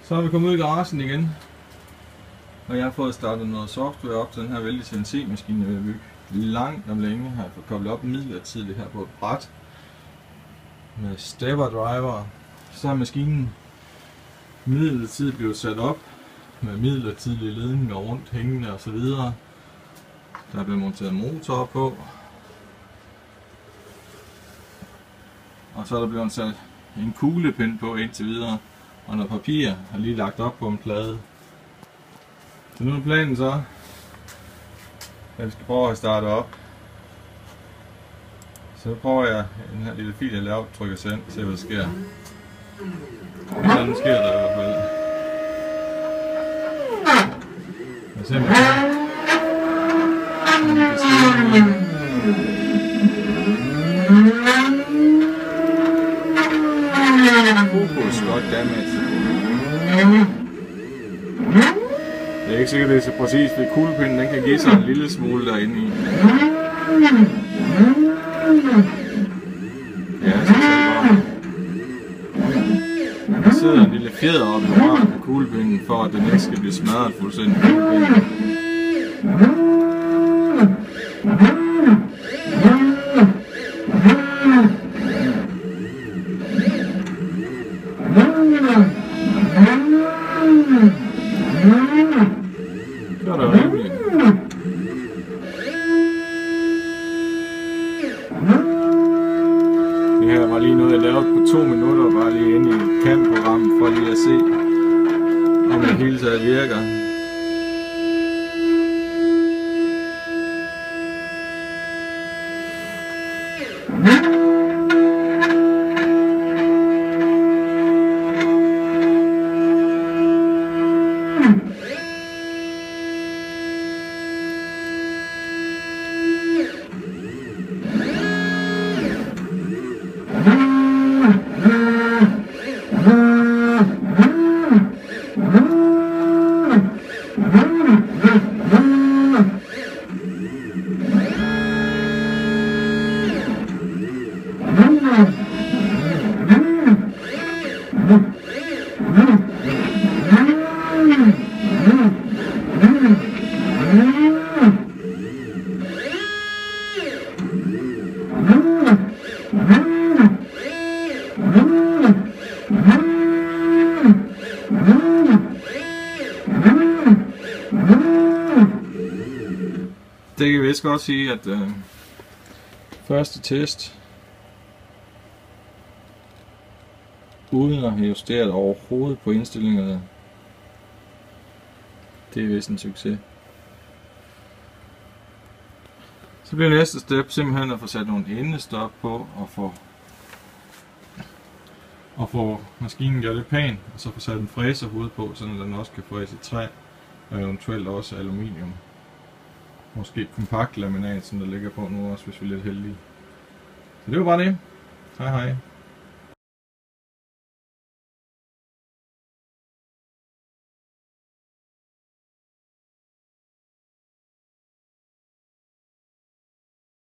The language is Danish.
Så er vi kommet ud i garagen igen, og jeg har fået startet noget software op til den her vældige CNC-maskine, jeg vil bygge. Langt om længe har jeg fået koblet op midlertidigt her på et bræt med stepper driver. Så er maskinen midlertidigt blevet sat op med midlertidige ledninger rundt hængende osv. Der er blevet monteret motor på, og så er der blevet sat en kuglepind på indtil videre, og noget papir er lige lagt op på en plade. Så nu er planen så, at vi skal prøve at starte op. Så nu prøver jeg den her lille fil, jeg laver, trykker send, se hvad der sker. Sådan sker der i hvert fald. Jeg ser mig. Fokus, goddammit. Det er ikke sikkert, det er så præcis, fordi kuglepinden den kan give sig en lille smule derinde i. Ja, så bare. Der sidder en lille fjeder oppe i røret på kuglepinden, for at den ikke skal blive smadret fuldstændig på kuglepinden. Så er der rimeligt. Det her var lige noget jeg lavede på 2 minutter, bare lige inde i CAM-programmet for lige at se, om det hele taget virker. Det kan vi vist godt sige, at første test, uden at have justeret overhovedet på indstillingerne, det er vist en succes. Så bliver næste step simpelthen at få sat nogle endestop på og få maskinen gjort lidt pæn, og så få sat en fræserhoved på, så den også kan fræse i træ og eventuelt også aluminium. Måske kompakt laminat, som der ligger på nu også, hvis vi er lidt heldige. Så det var bare det. Hej hej.